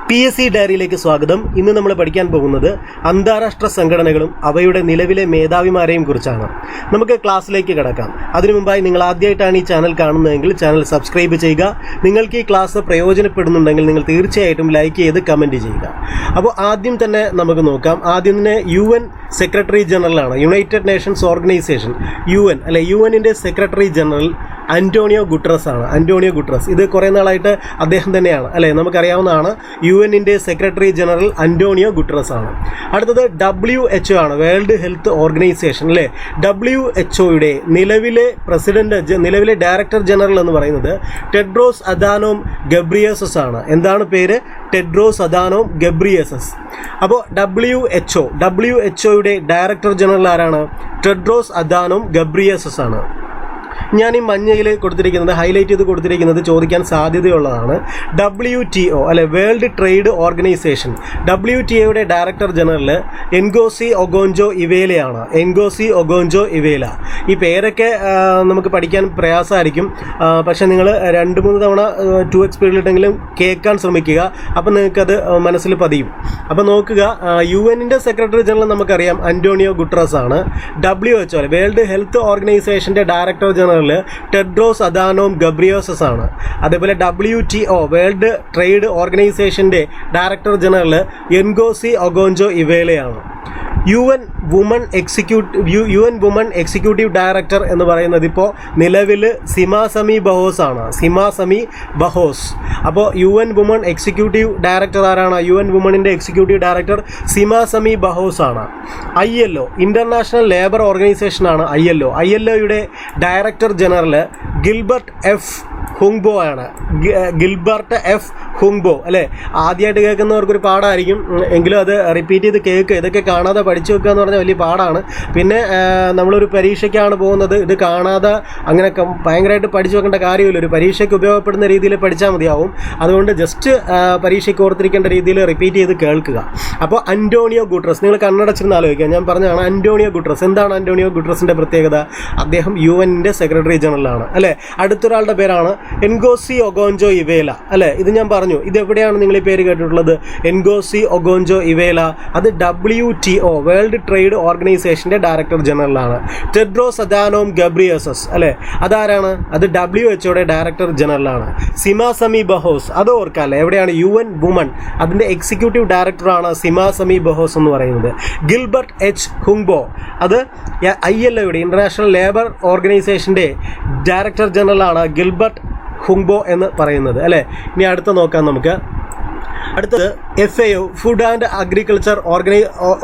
PSC ഡയറിയിലേക്ക് സ്വാഗതം. ഇന്ന് നമ്മൾ പഠിക്കാൻ പോകുന്നത് അന്താരാഷ്ട്ര സംഘടനകളും അവയുടെ നിലവിലെ മേധാവിമാരെയും കുറിച്ചാണ്. നമുക്ക് ക്ലാസ്സിലേക്ക് കടക്കാം. അതിനു മുമ്പായി നിങ്ങൾ ആദ്യമായിട്ടാണ് ഈ ചാനൽ കാണുന്നതെങ്കിൽ ചാനൽ സബ്സ്ക്രൈബ് ചെയ്യുക. നിങ്ങൾക്ക് ഈ ക്ലാസ് പ്രയോജനപ്പെടുന്നുണ്ടെങ്കിൽ നിങ്ങൾ തീർച്ചയായിട്ടും ലൈക്ക് ചെയ്ത് കമൻറ്റ് ചെയ്യുക. അപ്പോൾ ആദ്യം തന്നെ നമുക്ക് നോക്കാം. ആദ്യം തന്നെ UN സെക്രട്ടറി ജനറലാണ്, യുണൈറ്റഡ് നേഷൻസ് ഓർഗനൈസേഷൻ UN അല്ലെ, UN-ൻ്റെ സെക്രട്ടറി ജനറൽ അന്റോണിയോ ഗുട്ടറസ് ആണ്. അന്റോണിയോ ഗുട്ടറസ് ഇത് കുറേ നാളായിട്ട് അദ്ദേഹം തന്നെയാണ് അല്ലേ, നമുക്കറിയാവുന്നതാണ്. UN-ൻ്റെ സെക്രട്ടറി ജനറൽ അന്റോണിയോ ഗുട്ടറസ് ആണ്. അടുത്തത് WHO ആണ്, വേൾഡ് ഹെൽത്ത് ഓർഗനൈസേഷൻ അല്ലേ. WHO-യുടെ നിലവിലെ പ്രസിഡന്റ്, നിലവിലെ ഡയറക്ടർ ജനറൽ എന്ന് പറയുന്നത് ടെഡ്രോസ് അദാനോം ഗബ്രിയേസസ് ആണ്. എന്താണ് പേര്? Tedros Adhanom Ghebreyesus. അപ്പോൾ WHO-യുടെ ഡയറക്ടർ ജനറൽ ആരാണ്? ടെഡ്രോസ് അദാനോം ഗബ്രിയേസസ് ആണ്. ഞാൻ ഈ മഞ്ഞയിൽ കൊടുത്തിരിക്കുന്നത്, ഹൈലൈറ്റ് ചെയ്ത് കൊടുത്തിരിക്കുന്നത് ചോദിക്കാൻ സാധ്യതയുള്ളതാണ്. WTO അല്ലെ, വേൾഡ് ട്രേഡ് ഓർഗനൈസേഷൻ. WTOയുടെ ഡയറക്ടർ ജനറൽ എൻഗോസി ഒഗോഞ്ചോ ഇവേലയാണ്. Ngozi Okonjo Iweala. ഈ പേരൊക്കെ നമുക്ക് പഠിക്കാൻ പ്രയാസമായിരിക്കും, പക്ഷേ നിങ്ങൾ 2-3 തവണ 2x സ്പീഡിലിട്ടെങ്കിലും കേൾക്കാൻ ശ്രമിക്കുക. അപ്പം നിങ്ങൾക്കത് മനസ്സിൽ പതിയും. അപ്പോൾ നോക്കുക, UN-ൻ്റെ സെക്രട്ടറി ജനറൽ നമുക്കറിയാം അന്റോണിയോ ഗുട്ടറസ് ആണ്. WHO അല്ലെ, വേൾഡ് ഹെൽത്ത് ഓർഗനൈസേഷൻ്റെ director general Tedros Adhanom Ghebreyesus ആണ്. അതേപോലെ WTO വേൾഡ് ട്രേഡ് ഓർഗനൈസേഷൻ്റെ ഡയറക്ടർ ജനറൽ എൻഗോസി ഒഗോഞ്ചോ ഇവേലയാണ്. UN വുമൺ എക്സിക്യൂട്ടീവ് ഡയറക്ടർ എന്ന് പറയുന്നത് ഇപ്പോൾ നിലവിൽ സിമാസമി ബഹോസ് ആണ്. സിമാസമി ബഹോസ്. അപ്പോൾ UN വുമൺ എക്സിക്യൂട്ടീവ് ഡയറക്ടർ ആരാണ്? UN വുമണിൻ്റെ എക്സിക്യൂട്ടീവ് ഡയറക്ടർ സിമാസമി ബഹോസ് ആണ്. ILO ഇൻ്റർനാഷണൽ ലേബർ ഓർഗനൈസേഷൻ ആണ്. ILOയുടെ ഡയറക്ടർ ജനറൽ ഗിൽബർട്ട് F. ഹുങ്ബോ ആണ്. Gilbert F. ഹുങ്ബോ അല്ലേ. ആദ്യമായിട്ട് കേൾക്കുന്നവർക്കൊരു പാടായിരിക്കും, എങ്കിലും അത് റിപ്പീറ്റ് ചെയ്ത് കേൾക്കുക. ഇതൊക്കെ കാണാതെ പഠിച്ചു വെക്കുക എന്ന് പറഞ്ഞാൽ വലിയ പാടാണ്. പിന്നെ നമ്മളൊരു പരീക്ഷയ്ക്കാണ് പോകുന്നത്, ഇത് കാണാതെ അങ്ങനെ ഭയങ്കരമായിട്ട് പഠിച്ചു വെക്കേണ്ട കാര്യമില്ല. ഒരു പരീക്ഷയ്ക്ക് ഉപയോഗപ്പെടുന്ന രീതിയിൽ പഠിച്ചാൽ മതിയാവും. അതുകൊണ്ട് ജസ്റ്റ് പരീക്ഷയ്ക്ക് ഓർത്തിരിക്കേണ്ട രീതിയിൽ റിപ്പീറ്റ് ചെയ്ത് കേൾക്കുക. അപ്പോൾ അന്റോണിയോ ഗുട്ടറസ്, നിങ്ങൾ കണ്ണടച്ചിരുന്ന് ആലോചിക്കുക. ഞാൻ പറഞ്ഞതാണ് അന്റോണിയോ ഗുട്ടറസ്. എന്താണ് അന്റോണിയോ ഗുട്ടറസിൻ്റെ പ്രത്യേകത? അദ്ദേഹം UN-ൻ്റെ സെക്രട്ടറി ജനറലാണ് അല്ലേ. അടുത്തൊരാളുടെ പേരാണ് എൻഗോസി ഒഗോഞ്ചോ ഇവേല അല്ലേ. ഇത് ഞാൻ പറഞ്ഞു, ഇതെവിടെയാണ് നിങ്ങൾ ഈ പേര് കേട്ടിട്ടുള്ളത്? Ngozi Okonjo Iweala. അത് WTO വേൾഡ് ട്രേഡ് ഓർഗനൈസേഷൻ്റെ ഡയറക്ടർ ജനറലാണ്. ടെഡ്രോസ് അദാനോം ഗബ്രിയേസസ് അല്ലേ, അതാരാണ്? അത് WHO-യുടെ ഡയറക്ടർ ജനറലാണ്. സിമാസമി ബഹോസ്, അത് ഓർക്കാല്ലേ, എവിടെയാണ്? UN വുമൺ, അതിൻ്റെ എക്സിക്യൂട്ടീവ് ഡയറക്ടറാണ് സിമാസമി ബഹോസ് എന്ന് പറയുന്നത്. Gilbert H. ഹുങ്ബോ, അത് ILOയുടെ ഇൻ്റർനാഷണൽ ലേബർ ഓർഗനൈസേഷൻ്റെ ഡയറക്ടർ ജനറലാണ് ഗിൽബർട്ട് ഹുങ്ബോ എന്ന് പറയുന്നത് അല്ലേ. ഇനി അടുത്ത നോക്കാം നമുക്ക്. അടുത്തത് FAO Food and Agriculture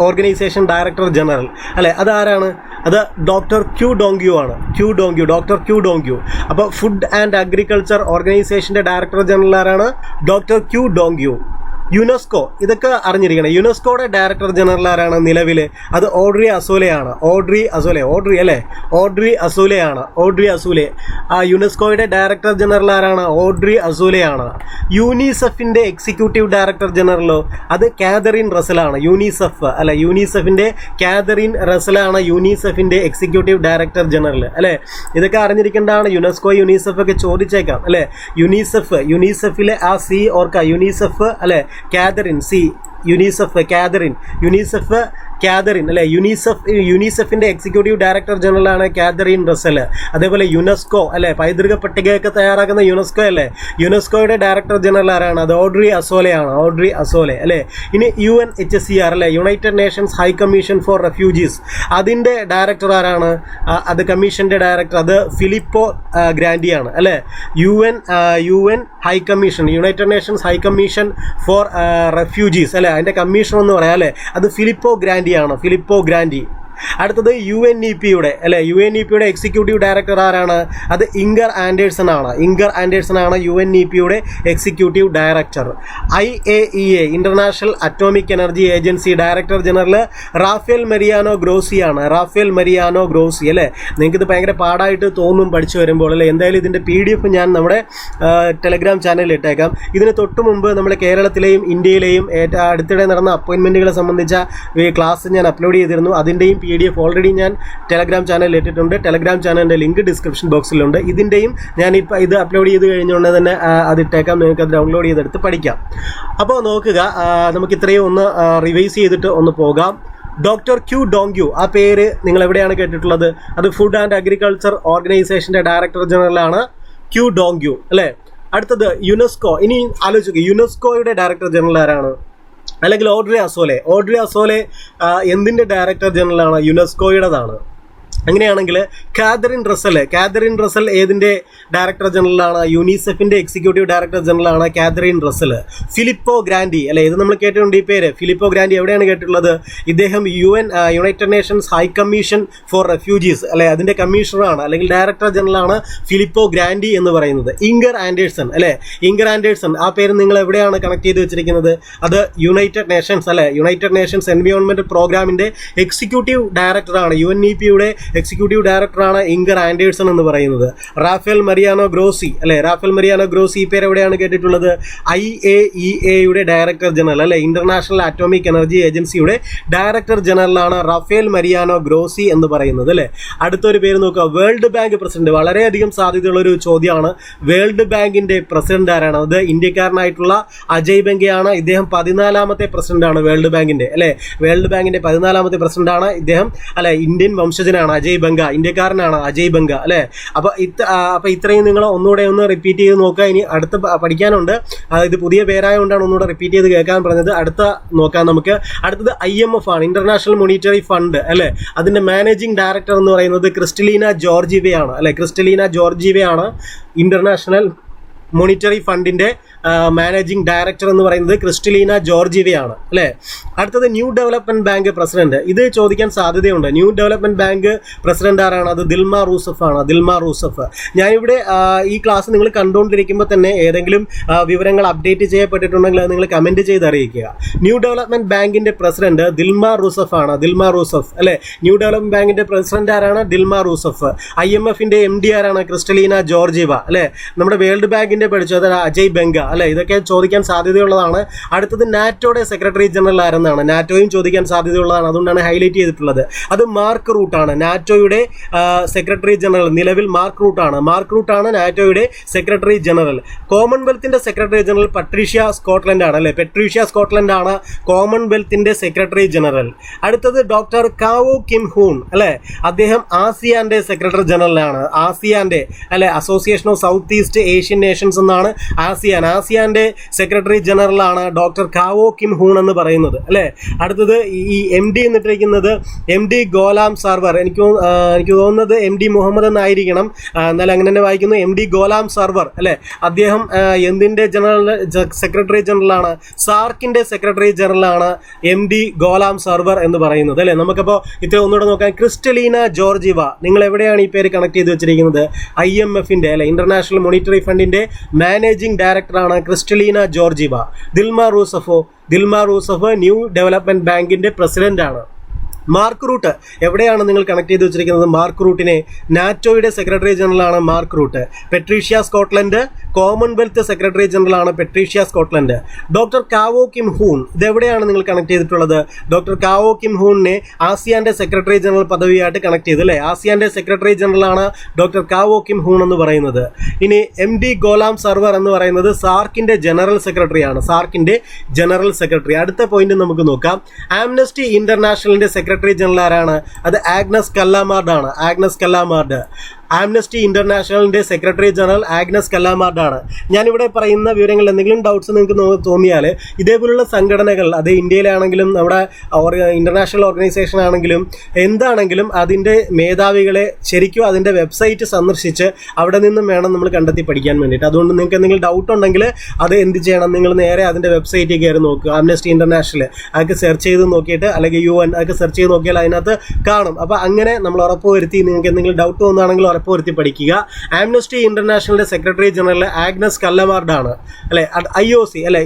Organization director general അല്ലേ. അതാരാണ്? അത് ഡോക്ടർ ക്യു ഡോങ്ക്യു ആണ്. Doctor Qu Dongyu. അപ്പോൾ ഫുഡ് ആൻഡ് അഗ്രികൾച്ചർ ഓർഗനൈസേഷൻ്റെ ഡയറക്ടർ ജനറൽ ആരാണ്? Doctor Qu Dongyu. യുനെസ്കോ, ഇതൊക്കെ അറിഞ്ഞിരിക്കണം. യുനെസ്കോയുടെ ഡയറക്ടർ ജനറൽ ആരാണ് നിലവിൽ? അത് ഓഡ്രി അസോലെയാണ്. Audrey Azoulay. ആ യുനെസ്കോയുടെ ഡയറക്ടർ ജനറൽ ആരാണ്? ഓഡ്രി അസോലെയാണ്. യൂണിസെഫിൻ്റെ എക്സിക്യൂട്ടീവ് ഡയറക്ടർ ജനറലോ? അത് കാതറിൻ റസലാണ്. യൂണിസെഫിൻ്റെ കാതറിൻ റസലാണ് യൂണിസെഫിൻ്റെ എക്സിക്യൂട്ടീവ് ഡയറക്ടർ ജനറൽ അല്ലേ. ഇതൊക്കെ അറിഞ്ഞിരിക്കേണ്ടതാണ്. യുനെസ്കോ, യുണിസെഫ് ഒക്കെ ചോദിച്ചേക്കാം അല്ലേ. യുണിസെഫിലെ ആ സി ഓർക്കുക. യുണിസെഫ് അല്ലേ, കാതറിൻ സി. യുണിസെഫ് കാതറിൻ അല്ലെ. യുണിസെഫിൻ്റെ എക്സിക്യൂട്ടീവ് ഡയറക്ടർ ജനറലാണ് കാതറിൻ റസൽ. അതേപോലെ യുനെസ്കോ അല്ലെ, പൈതൃക പട്ടികയൊക്കെ തയ്യാറാക്കുന്ന യുനെസ്കോ അല്ലേ. യുനെസ്കോയുടെ ഡയറക്ടർ ജനറൽ ആരാണ്? അത് ഓഡ്രി അസോലെ അല്ലേ. ഇനി UNHCR അല്ലെ, United Nations high commission for refugees, അതിൻ്റെ ഡയറക്ടർ ആരാണ്? അത് കമ്മീഷൻ്റെ ഡയറക്ടർ അത് ഫിലിപ്പോ ഗ്രാൻഡിയാണ് അല്ലേ. UN high commission, United Nations high commission for refugees അല്ലേ, അതിൻ്റെ കമ്മീഷൻ എന്ന് പറയാം അല്ലേ, അത് ഫിലിപ്പോ ഗ്രാൻഡി. അടുത്തത് UNEPയുടെ എക്സിക്യൂട്ടീവ് ഡയറക്ടർ ആരാണ്? അത് ഇംഗർ ആൻഡേഴ്സൺ ആണ്. UNEPയുടെ executive director. IAEA International Atomic Energy Agency director general Rafael Mariano Grossi അല്ലേ. നിങ്ങൾക്കിത് ഭയങ്കര പാടായിട്ട് തോന്നും പഠിച്ചു വരുമ്പോൾ അല്ലേ. എന്തായാലും ഇതിൻ്റെ PDF ഞാൻ നമ്മുടെ ടെലഗ്രാം ചാനലിൽ ഇട്ടേക്കാം. ഇതിന് തൊട്ട് മുമ്പ് നമ്മുടെ കേരളത്തിലെയും ഇന്ത്യയിലെയും അടുത്തിടെ നടന്ന അപ്പോയിൻമെൻറ്റുകളെ സംബന്ധിച്ച ക്ലാസ് ഞാൻ അപ്ലോഡ് ചെയ്തിരുന്നു. അതിൻ്റെയും PDF ഓൾറെഡി ഞാൻ ടെലഗ്രാം ചാനലിൽ ഇട്ടിട്ടുണ്ട്. ടെലഗ്രാം ചാനലിൻ്റെ ലിങ്ക് ഡിസ്ക്രിപ്ഷൻ ബോക്സിലുണ്ട്. ഇതിൻ്റെയും ഞാനിപ്പോൾ ഇത് അപ്ലോഡ് ചെയ്ത് കഴിഞ്ഞുകൊണ്ട് തന്നെ അതിട്ടേക്കാം, നിങ്ങൾക്ക് അത് ഡൗൺലോഡ് ചെയ്തെടുത്ത് പഠിക്കാം. അപ്പോൾ നോക്കുക, നമുക്ക് ഇത്രയും ഒന്ന് റിവൈസ് ചെയ്തിട്ട് ഒന്ന് പോകാം. ഡോക്ടർ ക്യു ഡോങ്ക്യു, ആ പേര് നിങ്ങൾ എവിടെയാണ് കേട്ടിട്ടുള്ളത്? അത് ഫുഡ് ആൻഡ് അഗ്രികൾച്ചർ ഓർഗനൈസേഷൻ്റെ ഡയറക്ടർ ജനറലാണ് ക്യു ഡോങ്ക്യു അല്ലേ. അടുത്തത് യുനെസ്കോ. ഇനി ആലോചിക്കുക, യുനെസ്കോയുടെ ഡയറക്ടർ ജനറൽ ആരാണ്? അല്ലെങ്കിൽ ഓഡ്രി അസോലെ എന്തിൻ്റെ ഡയറക്ടർ ജനറലാണ്? യുനെസ്കോയുടേതാണ്. അങ്ങനെയാണെങ്കിൽ കാതറിൻ റസൽ ഏതിൻ്റെ ഡയറക്ടർ ജനറലാണ്? യൂണിസെഫിൻ്റെ എക്സിക്യൂട്ടീവ് ഡയറക്ടർ ജനറലാണ് കാതറിൻ റസൽ. ഫിലിപ്പോ ഗ്രാൻഡി അല്ലേ, ഇത് നമ്മൾ കേട്ടിട്ടുണ്ട് ഈ പേര്. ഫിലിപ്പോ ഗ്രാൻഡി എവിടെയാണ് കേട്ടിട്ടുള്ളത്? ഇദ്ദേഹം United Nations high commission for refugees അല്ലെ, അതിൻ്റെ കമ്മീഷണറാണ് അല്ലെങ്കിൽ ഡയറക്ടർ ജനറലാണ് ഫിലിപ്പോ ഗ്രാൻഡി എന്ന് പറയുന്നത്. ഇംഗർ ആൻഡേഴ്സൺ ആ പേര് നിങ്ങൾ എവിടെയാണ് കണക്ട് ചെയ്ത് വെച്ചിരിക്കുന്നത്? അത് യുണൈറ്റഡ് നേഷൻസ് എൻവയോൺമെന്റ് പ്രോഗ്രാമിൻ്റെ എക്സിക്യൂട്ടീവ് ഡയറക്ടറാണ്. UNEP-യുടെ എക്സിക്യൂട്ടീവ് ഡയറക്ടറാണ് ഇംഗർ ആൻഡേഴ്സൺ എന്ന് പറയുന്നത്. റാഫേൽ മരിയാനോ ഗ്രോസി ഈ പേര് എവിടെയാണ് കേട്ടിട്ടുള്ളത്? IAEA-യുടെ ഡയറക്ടർ ജനറൽ അല്ലെ, ഇന്റർനാഷണൽ അറ്റോമിക് എനർജി ഏജൻസിയുടെ ഡയറക്ടർ ജനറലാണ് റാഫേൽ മരിയാനോ ഗ്രോസി എന്ന് പറയുന്നത് അല്ലെ. അടുത്തൊരു പേര് നോക്കുക, വേൾഡ് ബാങ്ക് പ്രസിഡന്റ്. വളരെയധികം സാധ്യതയുള്ള ഒരു ചോദ്യമാണ്. വേൾഡ് ബാങ്കിന്റെ പ്രസിഡന്റ് ആരാണ്? അത് ഇന്ത്യക്കാരനായിട്ടുള്ള അജയ് ബംഗയാണ്. ഇദ്ദേഹം 14ാമത്തെ പ്രസിഡന്റാണ് വേൾഡ് ബാങ്കിന്റെ അല്ലെ. വേൾഡ് ബാങ്കിന്റെ 14ാമത്തെ പ്രസിഡന്റാണ് ഇദ്ദേഹം അല്ലെ. ഇന്ത്യൻ വംശജനാണ് അജയ് ബംഗ, ഇന്ത്യക്കാരനാണ് അജയ് ബംഗ അല്ലെ. അപ്പൊ ഇത്രയും നിങ്ങൾ ഒന്നുകൂടെ ഒന്ന് റിപ്പീറ്റ് ചെയ്ത് നോക്കുക. ഇനി അടുത്ത് പഠിക്കാനുണ്ട്, ഇത് പുതിയ പേരായതുകൊണ്ടാണ് ഒന്നുകൂടെ റിപ്പീറ്റ് ചെയ്ത് കേൾക്കാൻ പറഞ്ഞത്. അടുത്ത നോക്കാം നമുക്ക്. അടുത്തത് IMF ആണ്, ഇന്റർനാഷണൽ മോണിറ്ററി ഫണ്ട് അല്ലെ. അതിന്റെ മാനേജിംഗ് ഡയറക്ടർ എന്ന് പറയുന്നത് ക്രിസ്റ്റലീന ജോർജീവയാണ്. ഇന്റർനാഷണൽ മോണിറ്ററി ഫണ്ടിന്റെ മാനേജിംഗ് ഡയറക്ടർ എന്ന് പറയുന്നത് ക്രിസ്റ്റലീന ജോർജീവയാണ് അല്ലേ. അടുത്തത് ന്യൂ ഡെവലപ്മെന്റ് ബാങ്ക് പ്രസിഡന്റ്. ഇത് ചോദിക്കാൻ സാധ്യതയുണ്ട്. ന്യൂ ഡെവലപ്മെന്റ് ബാങ്ക് പ്രസിഡന്റ് ആരാണ്? അത് ദിൽമ റൂസഫ്. ഞാനിവിടെ ഈ ക്ലാസ് നിങ്ങൾ കണ്ടുകൊണ്ടിരിക്കുമ്പോൾ തന്നെ ഏതെങ്കിലും വിവരങ്ങൾ അപ്ഡേറ്റ് ചെയ്യപ്പെട്ടിട്ടുണ്ടെങ്കിൽ അത് നിങ്ങൾ കമന്റ് ചെയ്ത് അറിയിക്കുക. ന്യൂ ഡെവലപ്മെന്റ് ബാങ്കിന്റെ പ്രസിഡന്റ് ദിൽമ റൂസഫ് അല്ലെ. ന്യൂ ഡെവലപ്മെന്റ് ബാങ്കിന്റെ പ്രസിഡന്റ് ആരാണ്? Dilma Rousseff. IMF-ന്റെ MD ആരാണ്? ക്രിസ്റ്റലീന ജോർജീവ അല്ലെ. നമ്മുടെ വേൾഡ് ബാങ്കിന്റെ പഠിച്ചത് അജയ് ബംഗ അല്ലെ. ഇതൊക്കെ ചോദിക്കാൻ സാധ്യതയുള്ളതാണ്. അടുത്തത് നാറ്റോയുടെ സെക്രട്ടറി ജനറൽ ആരെന്നാണ്? നാറ്റോയും ചോദിക്കാൻ സാധ്യതയുള്ളതാണ്, അതുകൊണ്ടാണ് ഹൈലൈറ്റ് ചെയ്തിട്ടുള്ളത്. അത് മാർക്ക് റൂട്ടാണ്. നാറ്റോയുടെ സെക്രട്ടറി ജനറൽ നിലവിൽ മാർക്ക് റൂട്ടാണ് നാറ്റോയുടെ സെക്രട്ടറി ജനറൽ. കോമൺവെൽത്തിന്റെ സെക്രട്ടറി ജനറൽ പട്രീഷ്യ സ്കോട്ട്ലൻഡ് ആണ് അല്ലെ. കോമൺവെൽത്തിന്റെ സെക്രട്ടറി ജനറൽ. അടുത്തത് ഡോക്ടർ കാവോ കിം ഹൂൺ അല്ലെ. അദ്ദേഹം ആസിയാന്റെ സെക്രട്ടറി ജനറലാണ്. ആസിയാന്റെ അല്ലെ, association of south east Asian nations എന്നാണ് ആസിയാന്റെ സെക്രട്ടറി ജനറലാണ് ഡോക്ടർ കാവോ കിം ഹൂൺ എന്ന് പറയുന്നത് അല്ലെ. അടുത്തത് ഈ MD എന്നിട്ടിരിക്കുന്നത് MD ഗോലാം സർവർ. എനിക്ക് തോന്നുന്നത് MD മുഹമ്മദ് എന്നായിരിക്കണം, എന്നാലും അങ്ങനെ തന്നെ വായിക്കുന്നു. MD ഗോലാം സർവർ അല്ലെ. അദ്ദേഹം എന്തിന്റെ സെക്രട്ടറി ജനറലാണ്? സാർക്കിന്റെ സെക്രട്ടറി ജനറലാണ് MD ഗോലാം സർവർ എന്ന് പറയുന്നത് അല്ലെ. നമുക്കപ്പോൾ ഇത്ര ഒന്നുകൂടെ നോക്കാം. ക്രിസ്റ്റലീന ജോർജീവ, നിങ്ങൾ എവിടെയാണ് ഈ പേര് കണക്ട് ചെയ്ത് വെച്ചിരിക്കുന്നത്? IMF-ന്റെ അല്ലെ, ഇന്റർനാഷണൽ മോണിറ്ററി ഫണ്ടിന്റെ മാനേജിംഗ് ഡയറക്ടറാണ് Kristalina Georgieva. Dilma Rousseff new development ബാങ്കിന്റെ പ്രസിഡന്റ് ആണ്. മാർക്ക് റൂട്ട് എവിടെയാണ് നിങ്ങൾ കണക്ട് ചെയ്ത് വെച്ചിരിക്കുന്നത്? മാർക്ക് റൂട്ടിനെ നാറ്റോയുടെ സെക്രട്ടറി ജനറലാണ് Mark Rutte. Patricia Scotland Commonwealth secretary ജനറലാണ് Patricia Scotland. Doctor Kao Kim Hourn ഇതെവിടെയാണ് നിങ്ങൾ കണക്ട് ചെയ്തിട്ടുള്ളത്? ഡോക്ടർ കാവോ കിം ഹൂണിനെ ആസിയാന്റെ സെക്രട്ടറി ജനറൽ പദവിയായിട്ട് കണക്ട് ചെയ്തു അല്ലേ. ആസിയാന്റെ സെക്രട്ടറി ജനറലാണ് ഡോക്ടർ കാവോ കിം ഹൂൺ എന്ന് പറയുന്നത്. ഇനി MD ഗോലാം സർവർ എന്ന് പറയുന്നത് സാർക്കിന്റെ ജനറൽ സെക്രട്ടറിയാണ്. അടുത്ത പോയിന്റ് നമുക്ക് നോക്കാം. ആംനസ്റ്റി ഇന്റർനാഷണലിന്റെ സെക്രട്ടറി ജനറൽ ആരാണ്? അത് ആഗ്നസ് കല്ലാമാർഡ്. ആംനസ്റ്റി ഇന്റർനാഷണലിന്റെ സെക്രട്ടറി ജനറൽ ആഗ്നസ് കല്ലാമാർഡാണ്. ഞാനിവിടെ പറയുന്ന വിവരങ്ങളിൽ എന്തെങ്കിലും ഡൗട്ട്സ് നിങ്ങൾക്ക് തോന്നിയാൽ ഇതേപോലുള്ള സംഘടനകൾ, അത് ഇന്ത്യയിലാണെങ്കിലും നമ്മുടെ ഇന്റർനാഷണൽ ഓർഗനൈസേഷൻ ആണെങ്കിലും എന്താണെങ്കിലും അതിൻ്റെ മേധാവികളെ ശരിക്കും അതിൻ്റെ വെബ്സൈറ്റ് സന്ദർശിച്ച് അവിടെ നിന്നും വേണം നമ്മൾ കണ്ടെത്തി പഠിക്കാൻ വേണ്ടിയിട്ട്. അതുകൊണ്ട് നിങ്ങൾക്ക് എന്തെങ്കിലും ഡൗട്ട് ഉണ്ടെങ്കിൽ അത് എന്ത് ചെയ്യണം? നിങ്ങൾ നേരെ അതിൻ്റെ വെബ്സൈറ്റിൽ കയറി നോക്കുക. ആംനസ്റ്റി ഇന്റർനാഷണൽ അതൊക്കെ സെർച്ച് ചെയ്ത് നോക്കിയിട്ട്, അല്ലെങ്കിൽ UN അതൊക്കെ സെർച്ച് ചെയ്ത് നോക്കിയാൽ അതിനകത്ത് കാണും. അപ്പോൾ അങ്ങനെ നമ്മൾ ഉറപ്പുവരുത്തി നിങ്ങൾക്ക് എന്തെങ്കിലും ഡൗട്ട് തോന്നുകയാണെങ്കിൽ ഉറപ്പുവരുത്തി പഠിക്കുക. ആംനസ്റ്റി ഇന്റർനാഷണലിന്റെ സെക്രട്ടറി ജനറൽ ആഗ്നസ് കല്ലമാർഡ് ആണ് അല്ലെ. IOC അല്ലെ,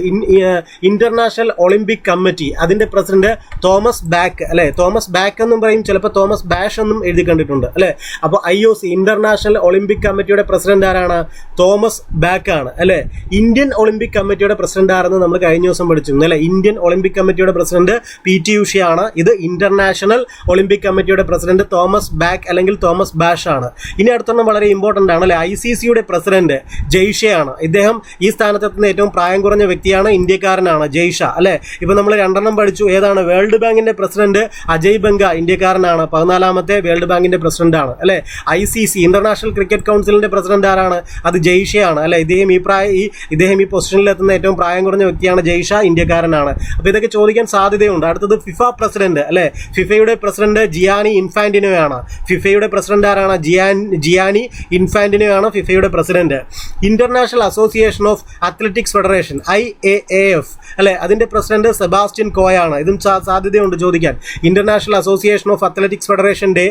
ഇന്റർനാഷണൽ ഒളിമ്പിക് കമ്മിറ്റി, അതിന്റെ പ്രസിഡന്റ് തോമസ് ബാക്ക് അല്ലെ. തോമസ് ബാക്ക് എന്നും പറയും, ചിലപ്പോൾ തോമസ് ബാഷ് എന്നും എഴുതി കണ്ടിട്ടുണ്ട് അല്ലെ. അപ്പോൾ IOC ഇന്റർനാഷണൽ ഒളിമ്പിക് കമ്മിറ്റിയുടെ പ്രസിഡന്റ് ആരാണ്? തോമസ് ബാക്ക് ആണ് അല്ലെ. ഇന്ത്യൻ ഒളിമ്പിക് കമ്മിറ്റിയുടെ പ്രസിഡന്റ് ആരെന്ന് നമ്മൾ കഴിഞ്ഞ ദിവസം പഠിച്ചിരുന്നു അല്ലെ. ഇന്ത്യൻ ഒളിമ്പിക് കമ്മിറ്റിയുടെ പ്രസിഡന്റ് PT ഉഷയാണ്. ഇത് ഇന്റർനാഷണൽ ഒളിമ്പിക് കമ്മിറ്റിയുടെ പ്രസിഡന്റ് തോമസ് ബാക്ക് അല്ലെങ്കിൽ തോമസ് ബാഷ് ആണ്. ഇനി അടുത്തൊന്നും വളരെ ഇമ്പോർട്ടന്റ് ആണ് അല്ലെ. ICCയുടെ പ്രസിഡന്റ് ജയ്ഷെ ആണ്. ഇദ്ദേഹം ഈ സ്ഥാനത്തെത്തുന്ന ഏറ്റവും പ്രായം കുറഞ്ഞ വ്യക്തിയാണ്, ഇന്ത്യക്കാരനാണ്, ജയ്ഷ അല്ലെ. ഇപ്പൊ നമ്മൾ രണ്ടെണ്ണം പഠിച്ചു. ഏതാണ്? വേൾഡ് ബാങ്കിന്റെ പ്രസിഡന്റ് അജയ് ബംഗ, ഇന്ത്യക്കാരനാണ്, 14ാമത്തെ വേൾഡ് ബാങ്കിന്റെ പ്രസിഡന്റ് ആണ് അല്ലെ. ICC ഇന്റർനാഷണൽ ക്രിക്കറ്റ് കൗൺസിലിന്റെ പ്രസിഡന്റ് ആരാണ്? അത് ജയ്ഷയാണ് അല്ലെ. ഇദ്ദേഹം ഈ പൊസിഷനിൽ എത്തുന്ന ഏറ്റവും പ്രായം കുറഞ്ഞ വ്യക്തിയാണ്, ജയ്ഷ, ഇന്ത്യക്കാരനാണ്. അപ്പൊ ഇതൊക്കെ ചോദിക്കാൻ സാധ്യതയുണ്ട്. അടുത്തത് ഫിഫ പ്രസിഡന്റ് അല്ലെ. ഫിഫയുടെ പ്രസിഡന്റ് ജിയാനി ഇൻഫാന്റിനോ ആണ്. ഫിഫയുടെ പ്രസിഡന്റ് ആരാണ്? ജിയാനി ഇൻഫാന്റിനോ ആണ് ഫിഫയുടെ president. International association of athletics federation IAAF അല്ലെ, അതിന്റെ പ്രസിഡന്റ് സെബാസ്റ്റ്യൻ കോയ് ആണ്. ഇതും സാധ്യതയുണ്ട് ചോദിക്കാൻ. ഇന്റർനാഷണൽ അസോസിയേഷൻ ഓഫ് അത്ലറ്റിക്സ് ഫെഡറേഷന്റെ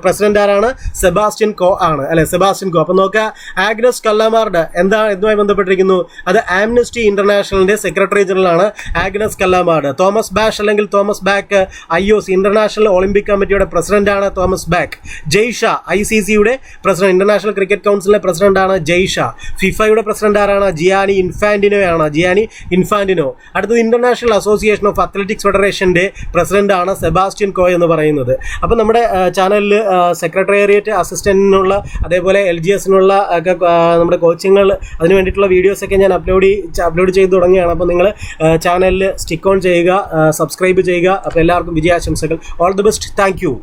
പ്രസിഡന്റ് ആരാണ്? സെബാസ്റ്റ്യൻ കോ ആണ് അല്ലെ. Sebastian Coe. അപ്പൊ നോക്കുക, ആഗ്നസ് കല്ലമാർഡ് എന്തുമായി ബന്ധപ്പെട്ടിരിക്കുന്നു? അത് ആംനസ്റ്റി ഇന്റർനാഷണലിന്റെ സെക്രട്ടറി ജനറൽ ആണ് ആഗ്നസ് കല്ലമാർഡ്. തോമസ് ബാഷ് അല്ലെങ്കിൽ Thomas Bach IOC international Olympic കമ്മിറ്റിയുടെ പ്രസിഡന്റ് ആണ് തോമസ് ബാക്ക്. ജയ്ഷ ICCയുടെ പ്രസിഡന്റ്, ഇന്റർനാഷണൽ ക്രിക്കറ്റ് കൗൺസിലിന്റെ പ്രസിഡന്റ് ആണ് ജയ്ഷ. ഫിഫയുടെ പ്രസിഡന്റ് ആരാണ്? ജിയാനി ഇൻഫാന്റിനോ ആണ്, ജിയാനി ഇൻഫാന്റിനോ. അടുത്തത് ഇന്റർനാഷണൽ അസോസിയേഷൻ ഓഫ് അത്ലറ്റിക്സ് ഫെഡറേഷന്റെ പ്രസിഡന്റ് ആണ് സെബാസ്റ്റ്യൻ കോയ് എന്ന് പറയുന്നത്. അപ്പോൾ നമ്മുടെ ചാനലിൽ സെക്രട്ടേറിയറ്റ് അസിസ്റ്റന്റിനുള്ള അതേപോലെ LGSനുള്ള ഒക്കെ നമ്മുടെ കോച്ചിങ്ങൾ അതിന് വേണ്ടിയിട്ടുള്ള വീഡിയോസൊക്കെ ഞാൻ അപ്ലോഡ് ചെയ്ത് തുടങ്ങിയാണ്. അപ്പോൾ നിങ്ങൾ ചാനലിൽ സ്റ്റിക്ക് ഓൺ ചെയ്യുക, സബ്സ്ക്രൈബ് ചെയ്യുക. അപ്പോൾ എല്ലാവർക്കും വിജയാശംസകൾ. All the best. Thank U.